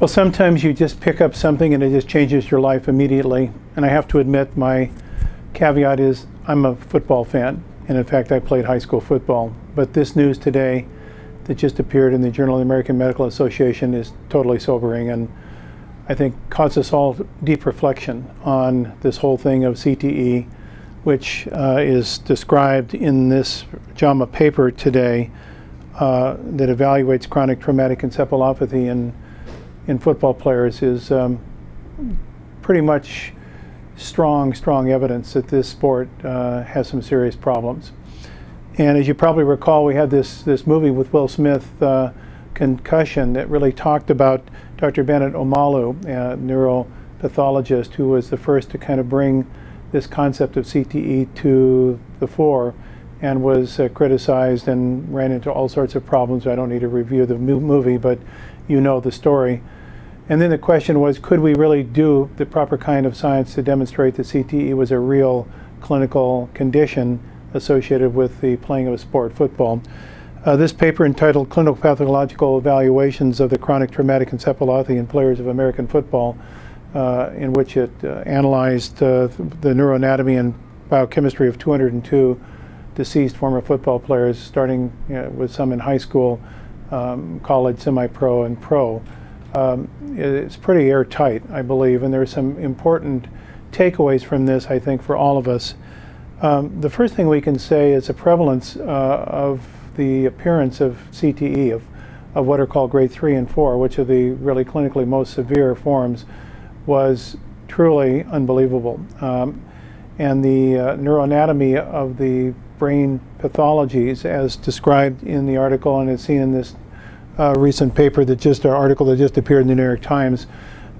Well, sometimes you just pick up something and it just changes your life immediately. And I have to admit, my caveat is I'm a football fan. And in fact, I played high school football. But this news today that just appeared in the Journal of the American Medical Association is totally sobering, and I think causes us all deep reflection on this whole thing of CTE, which is described in this JAMA paper today that evaluates chronic traumatic encephalopathy in football players, is pretty much strong evidence that this sport has some serious problems. And as you probably recall, we had this movie with Will Smith, Concussion, that really talked about Dr. Bennett Omalu, a neuropathologist who was the first to kind of bring this concept of CTE to the fore, and was criticized and ran into all sorts of problems. I don't need to review the movie, but you know the story. And then the question was, could we really do the proper kind of science to demonstrate that CTE was a real clinical condition associated with the playing of a sport, football? This paper, entitled Clinicopathological Evaluations of the Chronic Traumatic Encephalopathy in Players of American Football, in which it analyzed the neuroanatomy and biochemistry of 202 deceased former football players, starting with some in high school, college, semi-pro, and pro. It's pretty airtight, I believe, and there are some important takeaways from this, I think, for all of us. The first thing we can say is the prevalence of the appearance of CTE, of what are called grade 3 and 4, which are the really clinically most severe forms, was truly unbelievable. And the neuroanatomy of the brain pathologies, as described in the article and as seen in this recent paper article that just appeared in the New York Times,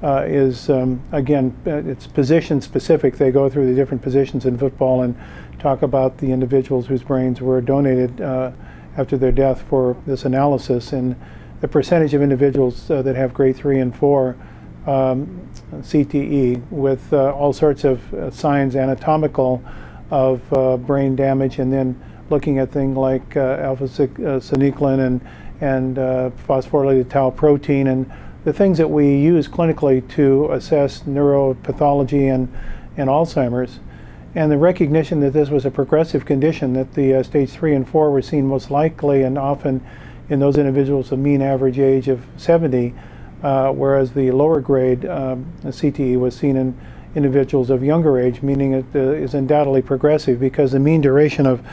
is again, it's position specific. They go through the different positions in football and talk about the individuals whose brains were donated after their death for this analysis, and the percentage of individuals that have grade 3 and 4 CTE with all sorts of signs anatomical of brain damage, and then looking at things like alpha-synuclein and phosphorylated tau protein, and the things that we use clinically to assess neuropathology and Alzheimer's. And the recognition that this was a progressive condition, that the stage 3 and 4 were seen most likely and often in those individuals of mean average age of 70, whereas the lower grade CTE was seen in individuals of younger age, meaning it is undoubtedly progressive, because the mean duration of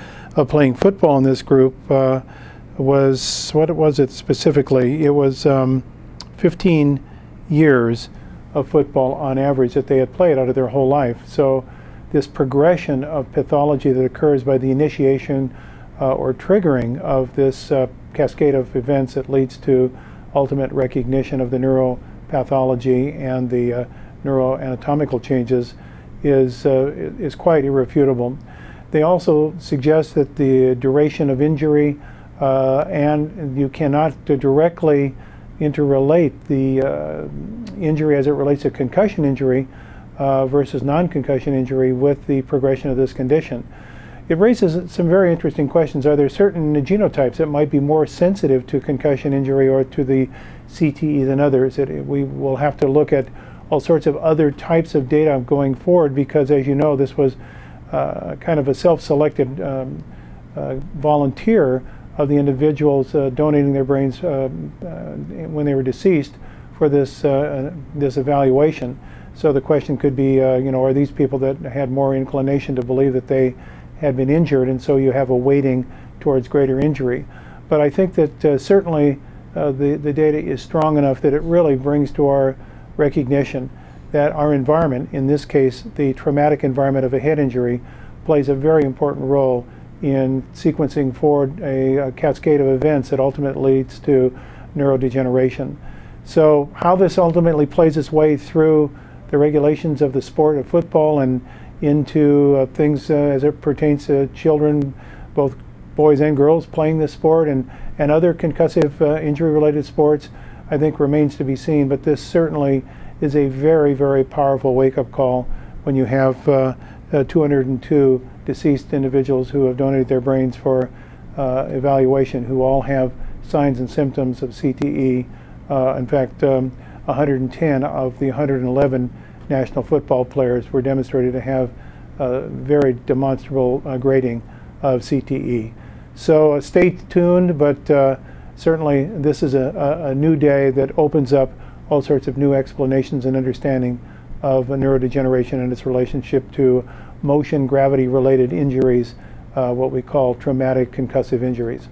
playing football in this group was, what was it specifically? It was 15 years of football on average that they had played out of their whole life. So this progression of pathology that occurs by the initiation or triggering of this cascade of events that leads to ultimate recognition of the neuropathology and the neuroanatomical changes is quite irrefutable. They also suggest that the duration of injury, and you cannot directly interrelate the injury as it relates to concussion injury versus non-concussion injury with the progression of this condition. It raises some very interesting questions. Are there certain genotypes that might be more sensitive to concussion injury or to the CTE than others? We will have to look at all sorts of other types of data going forward, because, as you know, this was kind of a self-selected volunteer of the individuals donating their brains when they were deceased for this this evaluation. So the question could be, are these people that had more inclination to believe that they had been injured, and so you have a weighting towards greater injury? But I think that certainly the data is strong enough that it really brings to our recognition that our environment, in this case the traumatic environment of a head injury, plays a very important role in sequencing forward a cascade of events that ultimately leads to neurodegeneration. So how this ultimately plays its way through the regulations of the sport of football and into things as it pertains to children, both boys and girls, playing this sport, and other concussive injury-related sports, I think remains to be seen. But this certainly is a very, very powerful wake-up call when you have 202 deceased individuals who have donated their brains for evaluation, who all have signs and symptoms of CTE. In fact, 110 of the 111 national football players were demonstrated to have very demonstrable grading of CTE. So stay tuned, but certainly this is a new day that opens up all sorts of new explanations and understanding of neurodegeneration and its relationship to motion gravity related injuries, what we call traumatic concussive injuries.